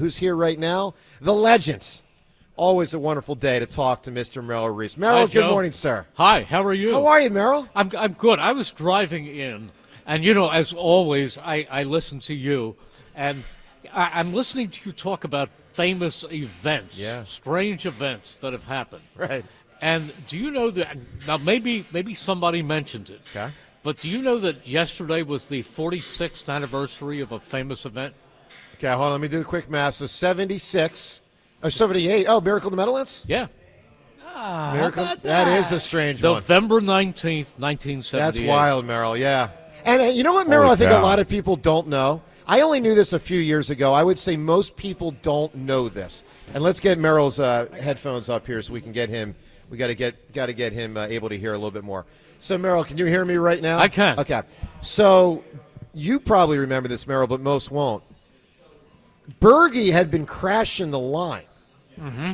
who's here right now, the legend. Always a wonderful day to talk to Mr. Merrill Reese. Merrill, good morning, sir. Hi, how are you? How are you, Merrill? I'm good. I was driving in, and, as always, I listen to you, and I'm listening to you talk about famous events, strange events that have happened. Right. And do you know that, now maybe somebody mentioned it, but do you know that yesterday was the 46th anniversary of a famous event? Okay, hold on, let me do the quick math. So 76. 78. Oh, Miracle in the Meadowlands? Yeah. Miracle. That is a strange one. November 19th, 1978. That's wild, Merrill, yeah. And you know what, Merrill, I think a lot of people don't know? I only knew this a few years ago. I would say most people don't know this. And let's get Merrill's headphones up here so we can get him. We got to get him able to hear a little bit more. So, Merrill, can you hear me right now? I can. Okay. So you probably remember this, Merrill, but most won't. Berge had been crashing the line. Mm-hmm.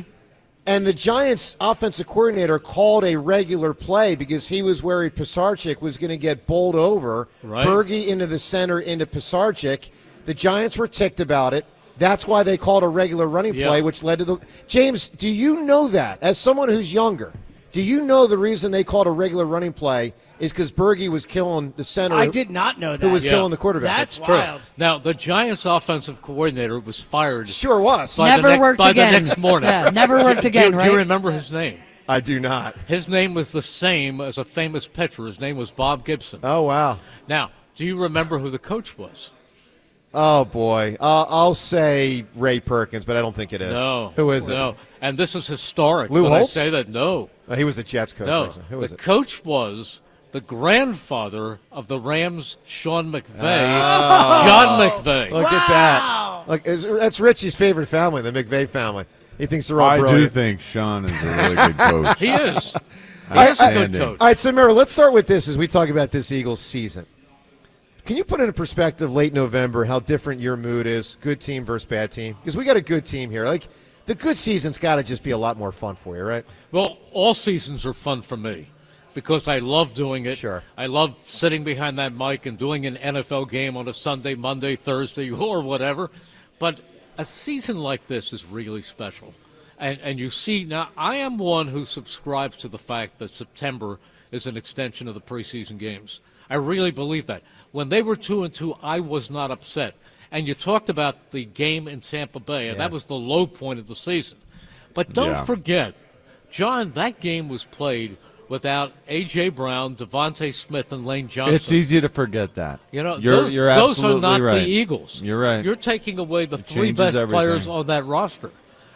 And the Giants' offensive coordinator called a regular play because he was worried Pisarcik was going to get bowled over. Right. Berge into the center, into Pisarcik. The Giants were ticked about it. That's why they called a regular running play, which led to the – James, do you know that? As someone who's younger, do you know the reason they called a regular running play is because Berge was killing the center? I did not know that. Who was killing the quarterback. That's True. wild. Now, the Giants' offensive coordinator was fired. Sure was. Never worked again. The next morning. Yeah, never worked again, right? Do you remember his name? I do not. His name was the same as a famous pitcher. His name was Bob Gibson. Oh, wow. Now, do you remember who the coach was? Oh, boy. I'll say Ray Perkins, but I don't think it is. No. Who is it? No. And this is historic. Lou when Holtz? I say that, no. He was the Jets coach. No. Actually. Who was the it? coach was the grandfather of the Rams' Sean McVay, Oh. John McVay. Look at that. Look, that's Richie's favorite family, the McVay family. He thinks they're all brilliant. I do think Sean is a really good coach. He is. He is a Outstanding. good coach. All right, so, Merrill, let's start with this as we talk about this Eagles season. Can you put into perspective late November how different your mood is, good team versus bad team? Because we got a good team here. Like, the good season's got to just be a lot more fun for you, right? Well, all seasons are fun for me because I love doing it. Sure. I love sitting behind that mic and doing an NFL game on a Sunday, Monday, Thursday, or whatever. But a season like this is really special. And you see, now, I am one who subscribes to the fact that September is an extension of the preseason games. I really believe that. When they were 2-2, I was not upset. And you talked about the game in Tampa Bay, and that was the low point of the season. But don't forget, John, that game was played without A.J. Brown, Devontae Smith, and Lane Johnson. It's easy to forget that. You know, you're those absolutely are not right. the Eagles. You're right. You're taking away the three changes best everything. players on that roster.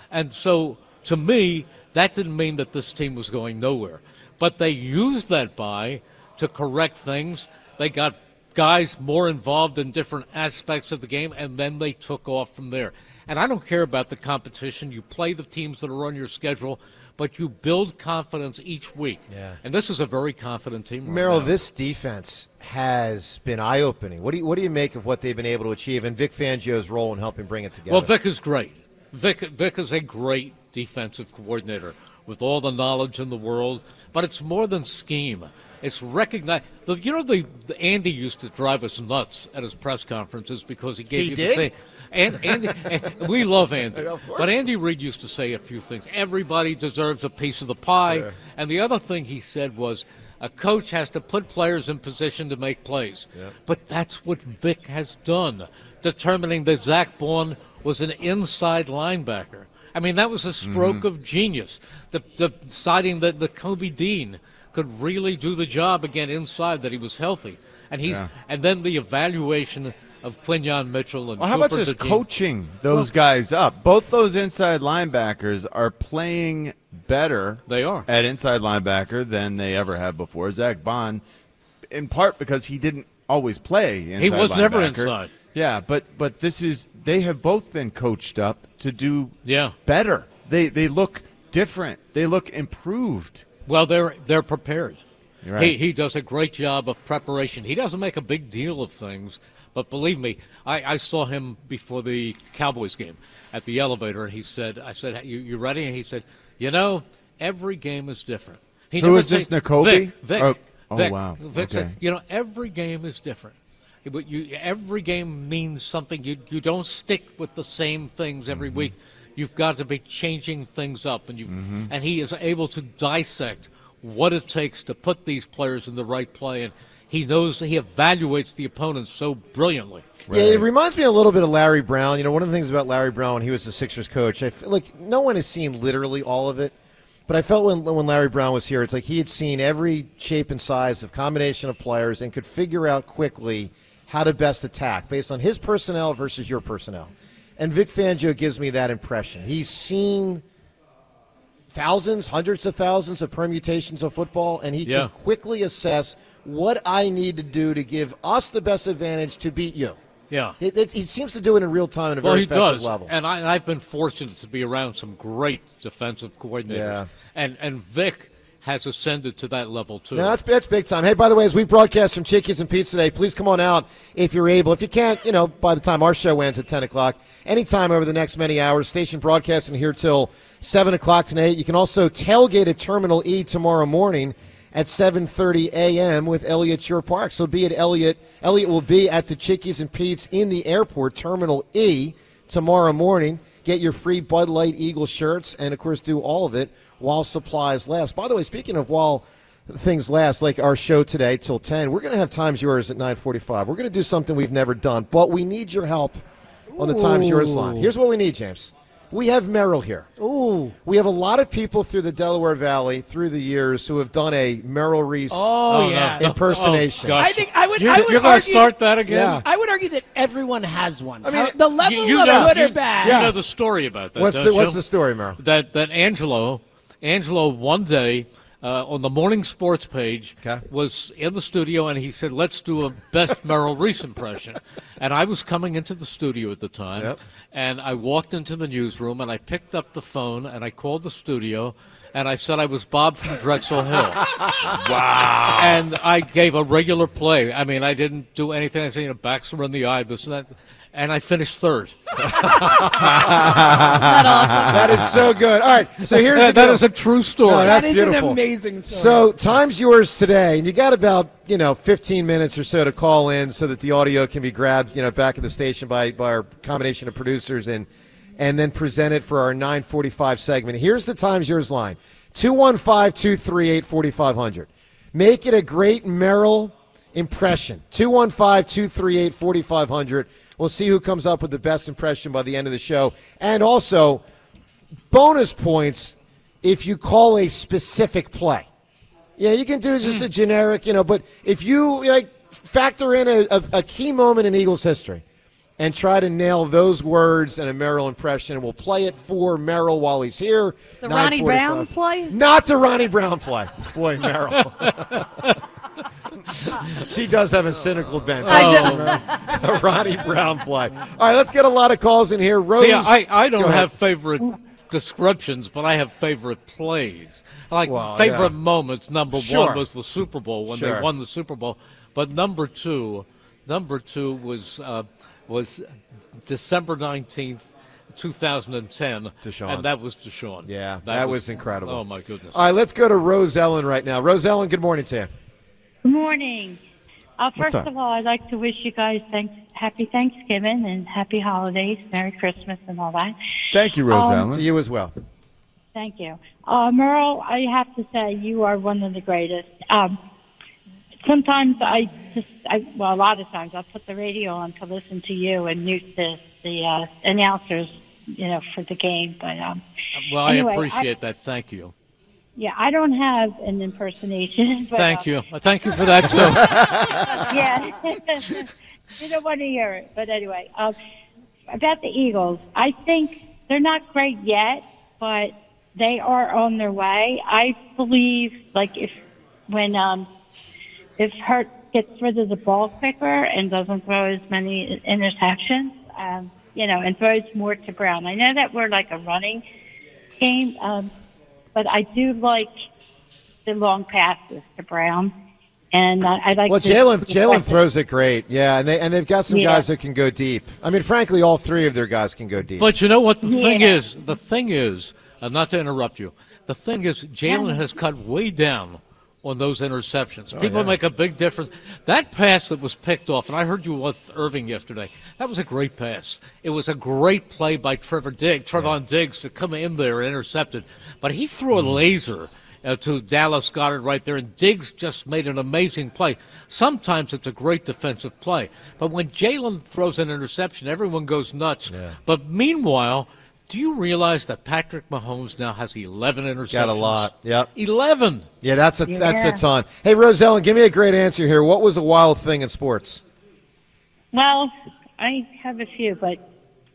And so, to me, that didn't mean that this team was going nowhere. But they used that bye to correct things. They got guys more involved in different aspects of the game, and then they took off from there. And I don't care about the competition. You play the teams that are on your schedule, but you build confidence each week. Yeah. And this is a very confident team. Merrill, now. this defense has been eye-opening. What do you make of what they've been able to achieve and Vic Fangio's role in helping bring it together? Well, Vic is great. Vic is a great defensive coordinator with all the knowledge in the world, but it's more than scheme. It's recognized. The Andy used to drive us nuts at his press conferences because he gave the same. And Andy, we love Andy, but Andy Reid used to say a few things. Everybody deserves a piece of the pie, and the other thing he said was, a coach has to put players in position to make plays. But that's what Vic has done, determining that Zach Bourne was an inside linebacker. I mean, that was a stroke of genius, deciding that the Kobe Dean could really do the job again inside, that he was healthy. And and then the evaluation of Quinyon Mitchell and how about just coaching those guys up? Both those inside linebackers are playing better at inside linebacker than they ever have before. Zach Bond, in part because he didn't always play inside linebacker. He was never inside. Yeah, but they have both been coached up to do better. They look different. They look improved. Well, they're prepared. You're right. He does a great job of preparation. He doesn't make a big deal of things, but believe me, I saw him before the Cowboys game at the elevator, and I said, you ready? And he said, every game is different. Who is this, Nakobe? Vic. Oh, wow. Vic said, every game is different. Every game means something. You don't stick with the same things every week. You've got to be changing things up, and he is able to dissect what it takes to put these players in the right play, and he evaluates the opponents so brilliantly. Right. Yeah, it reminds me a little bit of Larry Brown. One of the things about Larry Brown when he was the Sixers coach, I feel like no one has seen literally all of it, but I felt when Larry Brown was here, it's like he had seen every shape and size of combination of players and could figure out quickly how to best attack based on his personnel versus your personnel. And Vic Fangio gives me that impression. He's seen thousands, hundreds of thousands of permutations of football, and he can quickly assess what I need to do to give us the best advantage to beat you. Yeah. He seems to do it in real time at a very effective level. And I've been fortunate to be around some great defensive coordinators. Yeah. And Vic has ascended to that level, too. No, that's big time. Hey, by the way, as we broadcast from Chickies and Pete's today, please come on out if you're able. If you can't, by the time our show ends at 10 o'clock, anytime over the next many hours, station broadcasting here till 7 o'clock tonight. You can also tailgate at Terminal E tomorrow morning at 7:30 a.m. with Elliott Shore Park. So be at Elliott. Elliott will be at the Chickies and Pete's in the airport, Terminal E, tomorrow morning. Get your free Bud Light Eagle shirts and, of course, do all of it while supplies last. By the way, speaking of while things last, like our show today till 10, we're going to have Times Yours at 9:45. We're going to do something we've never done, but we need your help on the Times Yours line. Here's what we need, James. We have Merrill here. Ooh. We have a lot of people through the Delaware Valley through the years who have done a Merrill Reese impersonation. No. I think I would. You're going to start that again? Yeah. I would argue that everyone has one. I mean, the level of good or bad. You know the story about that. What's the story, Merrill? That Angelo one day on the morning sports page was in the studio, and he said, "Let's do a best Merrill Reese impression." And I was coming into the studio at the time. Yep. And I walked into the newsroom, and I picked up the phone, and I called the studio, and I said I was Bob from Drexel Hill. Wow. And I gave a regular play. I mean, I didn't do anything. I said, backs are in the eye, this and that. And I finished third. That's awesome. That is so good. All right, so here's that is a true story. No, that's that is beautiful. an amazing story. So Time's Yours today, and you got about 15 minutes or so to call in so that the audio can be grabbed back at the station by our combination of producers and then present it for our 9:45 segment. Here's the Time's Yours line: 215-238-4500. Make it a great Merrill impression. 215-238-4500. We'll see who comes up with the best impression by the end of the show. And also, bonus points if you call a specific play. Yeah, you can do just a generic, but if you factor in a key moment in Eagles history and try to nail those words in a Merrill impression, we'll play it for Merrill while he's here. The Ronnie Brown play? Not the Ronnie Brown play. Boy, Merrill. She does have a cynical bent. The Ronnie Brown play. All right, let's get a lot of calls in here. Rose, see, I don't have favorite descriptions, but I have favorite plays. Favorite moments. Number one was the Super Bowl when they won the Super Bowl. But number two was December 19th, 2010. Deshaun. And that was Deshaun. Yeah, that was incredible. Oh, my goodness. All right, let's go to Rose Ellen right now. Rose Ellen, good morning to you. Good morning. First of all, I'd like to wish you guys happy Thanksgiving and happy holidays, Merry Christmas and all that. Thank you, Rose Allen. To you as well. Thank you. Merrill, I have to say you are one of the greatest. Sometimes a lot of times I'll put the radio on to listen to you and mute the announcers, for the game. But anyway, I appreciate that. Thank you. Yeah, I don't have an impersonation. But, Thank you. Thank you for that, too. Yeah. You don't want to hear it. But anyway, about the Eagles, I think they're not great yet, but they are on their way. I believe, if Hurt gets rid of the ball quicker and doesn't throw as many interceptions, and throws more to Brown. I know that we're like a running game, but I do like the long passes to Brown, and I like. Well, Jalen throws it great, yeah, and they've got some guys that can go deep. I mean, frankly, all three of their guys can go deep. But you know what the thing is? The thing is, not to interrupt you, the thing is, Jalen has cut way down on those interceptions. People make a big difference. That pass that was picked off, and I heard you with Irving yesterday, that was a great pass. It was a great play by Trevon Diggs to come in there and intercept it. But he threw a laser to Dallas Goedert right there, and Diggs just made an amazing play. Sometimes it's a great defensive play. But when Jalen throws an interception, everyone goes nuts. Yeah. But meanwhile, do you realize that Patrick Mahomes now has 11 interceptions? Got a lot. Yep. 11. Yeah, that's a ton. Hey, Rosellen, give me a great answer here. What was a wild thing in sports? Well, I have a few, but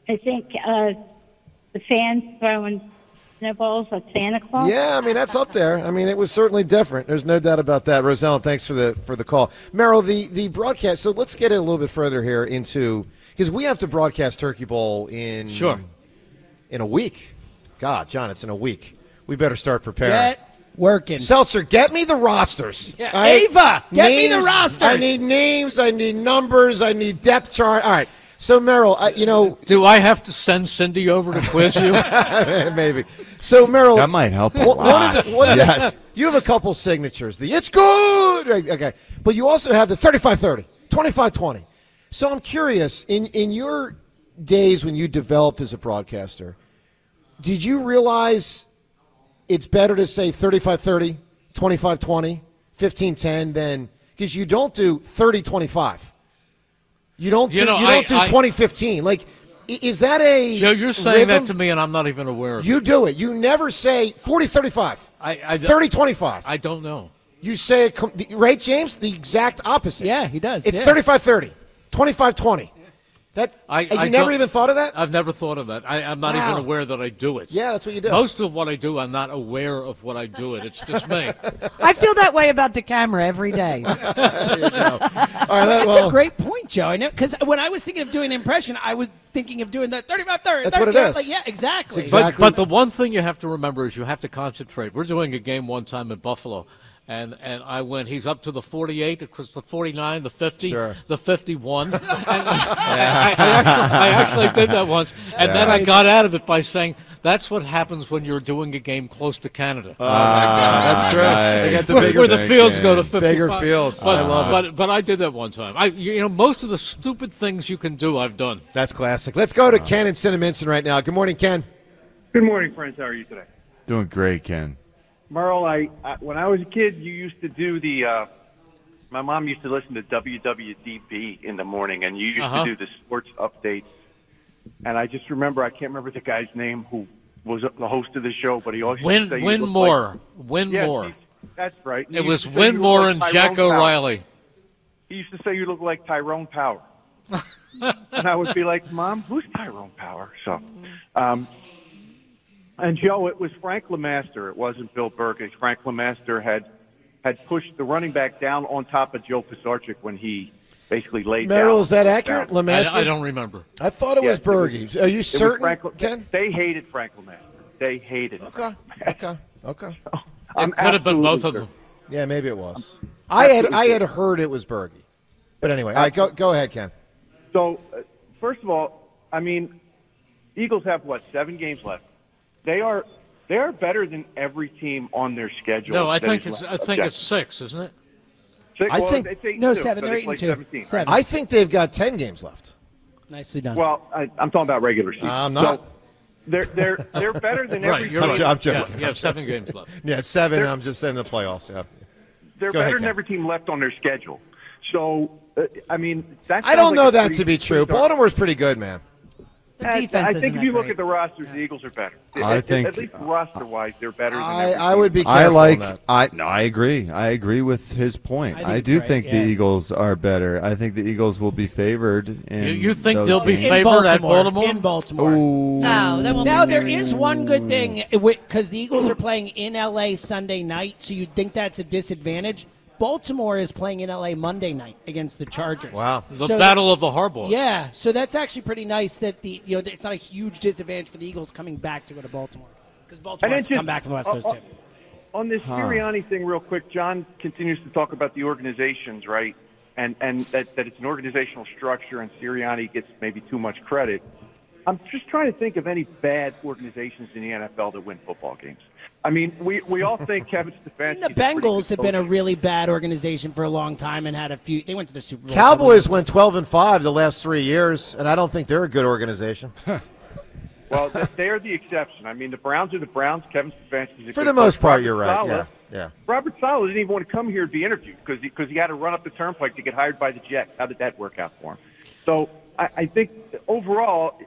I think the fans throwing snowballs at Santa Claus. Yeah, I mean, that's up there. I mean, it was certainly different. There's no doubt about that. Rosellen, thanks for the call. Merrill, the broadcast, so let's get it a little bit further here into, because we have to broadcast Turkey Bowl in a week. God, John, it's in a week. We better start preparing. Get working. Seltzer, get me the rosters. Yeah. Ava, get me the rosters. I need names. I need numbers. I need depth chart. All right. So, Merrill, do I have to send Cindy over to quiz you? Maybe. So, Merrill. That might help a lot. Yes. You have a couple signatures. The it's good. Right, okay. But you also have the 35-30, 25-20. So I'm curious, in your days when you developed as a broadcaster, did you realize it's better to say 35-30, 25-20, 15-10 than – because you don't do 30-25. You don't do 2015. Like, is that a Joe, you're saying rhythm? that to me, and I'm not even aware of it. You do it. You never say 40-35, 30-25. I don't know. You say, right, James? The exact opposite. Yeah, he does. It's 35-30, 25-20. You never even thought of that? I've never thought of that. I'm not even aware that I do it. Yeah, that's what you do. Most of what I do, I'm not aware of what I do it. It's just me. I feel that way about the camera every day. There you go. All right, That's a great point, Joe. I know, because when I was thinking of doing an impression, I was thinking of doing that 35-30. That's what it is. Like, yeah, exactly. But the one thing you have to remember is you have to concentrate. We're doing a game one time in Buffalo. And I went, he's up to the 48, across the 49, the 50, the 51. And I actually did that once. And then I got out of it by saying, that's what happens when you're doing a game close to Canada. Oh, my God. That's true. Nice. They got the where the fields go to 55. Bigger fields. I love it. But I did that one time. Most of the stupid things you can do, I've done. That's classic. Let's go to Ken in Cinnaminson right now. Good morning, Ken. Good morning, friends. How are you today? Doing great, Ken. Merle, when I was a kid, you used to do my mom used to listen to WWDB in the morning, and you used to do the sports updates. And I just remember, I can't remember the guy's name who was the host of the show, but he always used to say Winmore. That's right. It was Winmore and Jack O'Reilly. He used to say you look like Tyrone Power. And I would be like, Mom, who's Tyrone Power? So, and Joe, it was Frank LeMaster. It wasn't Bill Burgess. Frank LeMaster had pushed the running back down on top of Joe Pisarcik when he basically laid down. Merrill, is that accurate? LeMaster? I don't remember. I thought it was Burgess. Are you certain, Ken? They hated Frank LeMaster. They hated him. Okay. It could have been both of them. Yeah, maybe it was. I had heard it was Burgess. But anyway, all right, go ahead, Ken. So, first of all, I mean, Eagles have, 7 games left. They are better than every team on their schedule. No, I think it's 6, isn't it? 6. I think it's 8 no, 2, 7. So They're 8-2. right? 7. I think they've got 10 games left. Nicely done. Well, I'm talking about regular season. I'm not. So they're better than every Right, you're team. right. I'm joking. Yeah, you have 7 games left. Yeah, 7. I'm just saying the playoffs. Yeah. They're Go ahead, better than Ken. every team left on their schedule. So, I mean, that I don't sounds know like a that pretty to be true. start. Baltimore's pretty good, man. The defense I isn't think if that you look great. at the rosters, the Eagles are better. I think- at least roster-wise, they're better than every I team. would be careful on that. I agree. I agree with his point. I think I it's do right, think the yeah. Eagles are better. I think the Eagles will be favored. You think those they'll be games. favored at Baltimore? In Baltimore. Ooh. No, they won't. Now, there is one good thing, because the Eagles are playing in L.A. Sunday night, so you'd think that's a disadvantage. Baltimore is playing in L.A. Monday night against the Chargers. Wow. The battle of the Harbors. Yeah, so that's actually pretty nice that it's not a huge disadvantage for the Eagles coming back to go to Baltimore, because Baltimore has to come back from the West Coast, too. On this Sirianni thing, real quick, John continues to talk about the organizations, right? And that it's an organizational structure, and Sirianni gets maybe too much credit. I'm just trying to think of any bad organizations in the NFL that win football games. I mean, we all think Kevin Stefanski. The Bengals have been a really bad organization for a long time and had a few. They went to the Super Bowl. Cowboys went 12-5 the last 3 years, and I don't think they're a good organization. Well, they're the exception. I mean, the Browns are the Browns. Kevin Stefanski's a for good the most coach. part, Robert you're right. Saleh, Yeah. Robert Saleh didn't even want to come here to be interviewed because he had to run up the turnpike to get hired by the Jets. How did that work out for him? So I think overall,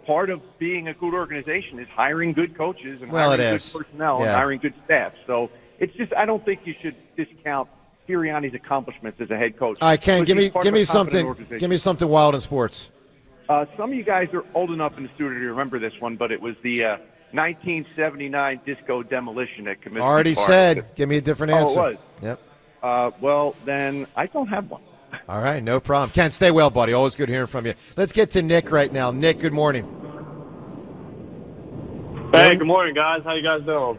part of being a good organization is hiring good coaches and hiring good personnel and hiring good staff. So it's just I don't think you should discount Sirianni's accomplishments as a head coach. All right, Ken, give me something. Give me something wild in sports. Some of you guys are old enough in the studio to remember this one, but it was the 1979 disco demolition at Comiskey Already Park. said. Give me a different answer. Oh, it was? Yep. Well, then I don't have one. All right, no problem. Ken, stay well, buddy. Always good hearing from you. Let's get to Nick right now. Nick, good morning. Hey, good morning, guys. How you guys doing?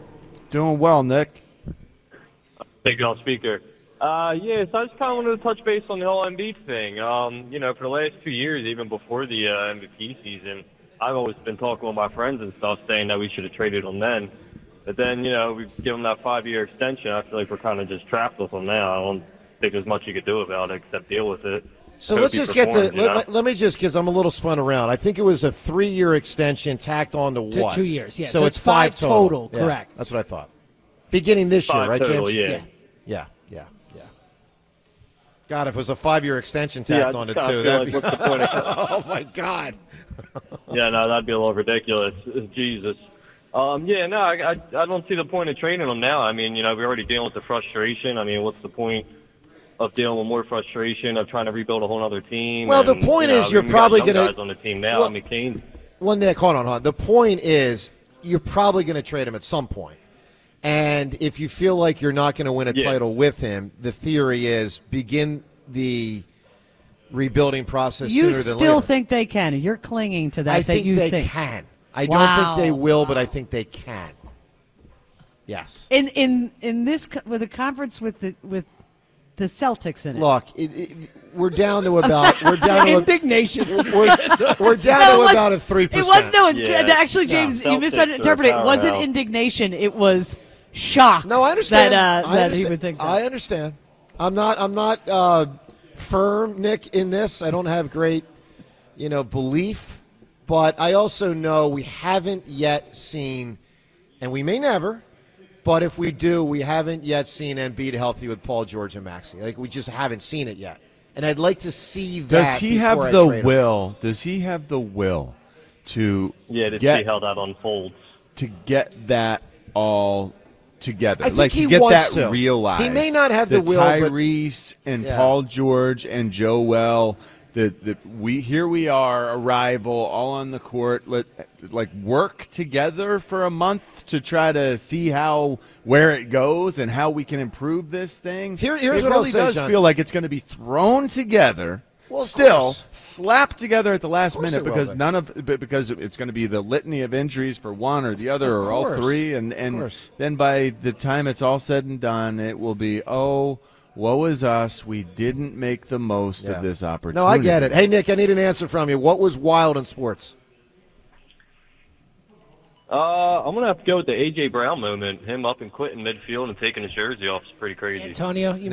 Doing well, Nick. Take you on speaker. So I just kind of wanted to touch base on the whole Embiid thing. For the last 2 years, even before the MVP season, I've always been talking with my friends and stuff, saying that we should have traded him then. But then, we give him that 5-year extension. I feel like we're kind of just trapped with him now. I don't think there's much you could do about it except deal with it. So let's just get to let me just, because I'm a little spun around. I think it was a 3-year extension tacked on to what? 2 years, yeah. So it's 5 total. Yeah, correct. That's what I thought. Beginning this year, right, total, James? Yeah. God, if it was a 5-year extension tacked on to 2, that'd be... what's the point of... Oh, my God. That'd be a little ridiculous. Jesus. I don't see the point of trading him now. I mean, we're already dealing with the frustration. I mean, what's the point of dealing with more frustration of trying to rebuild a whole other team? Well, the point is you're probably going to... guys on the team now. I mean, Kane. Well, Nick, hold on. The point is you're probably going to trade him at some point. And if you feel like you're not going to win a title with him, the theory is begin the rebuilding process sooner than later. You still think they can? You're clinging to that. I think they can. I don't think they will, but I think they can. Yes. In this with a conference with the Celtics in it. Look, we're down to about indignation. We're down to about a 3%. It was actually, James, you misinterpreted. It wasn't indignation. It was shock. No, I understand. That he would think that. I understand. I'm not firm, Nick, in this. I don't have great, belief, but I also know we haven't yet seen, and we may never. But if we do, we haven't yet seen Embiid healthy with Paul George and Maxey. Like, we just haven't seen it yet. And I'd like to see that. Does he have the will? Does he have the will to see how that unfolds? To get that all together. I think he to get wants that to. realized. He may not have the will, Tyrese and Paul George and Joel. Here we are, a rival, all on the court. Work together for a month to try to see where it goes and how we can improve this thing. Here's it what really I'll say, does John. feel like it's going to be thrown together. Well, still slapped together at the last minute because because it's going to be the litany of injuries for one or the other or all three, and then by the time it's all said and done, it will be woe is us. We didn't make the most of this opportunity. No, I get it. Hey, Nick, I need an answer from you. What was wild in sports? I'm going to have to go with the A.J. Brown moment. Him up and quitting midfield and taking his jersey off is pretty crazy. Antonio? You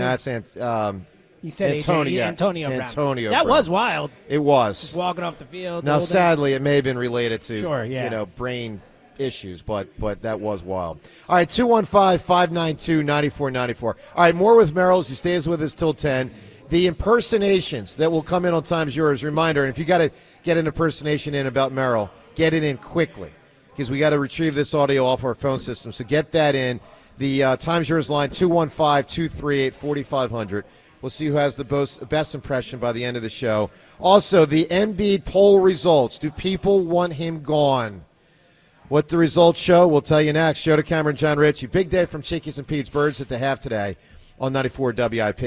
said Antonio. Antonio Brown. Antonio Brown. That was wild. It was. Just walking off the field. Now, sadly, it may have been related to brain issues, but that was wild. All right, 215-592-9494. All right, more with Merrill. He stays with us till 10. The impersonations that will come in on Time's Yours. Reminder, and if you got to get an impersonation in about Merrill, get it in quickly because we got to retrieve this audio off our phone system. So get that in. The Time's Yours line, 215-238-4500. We'll see who has the best impression by the end of the show. Also, the Embiid poll results. Do people want him gone? What the results show, we'll tell you next. Joe DeCamera and John Ritchie. Big day from Chickies and Pete's Birds at the half today on 94 WIP.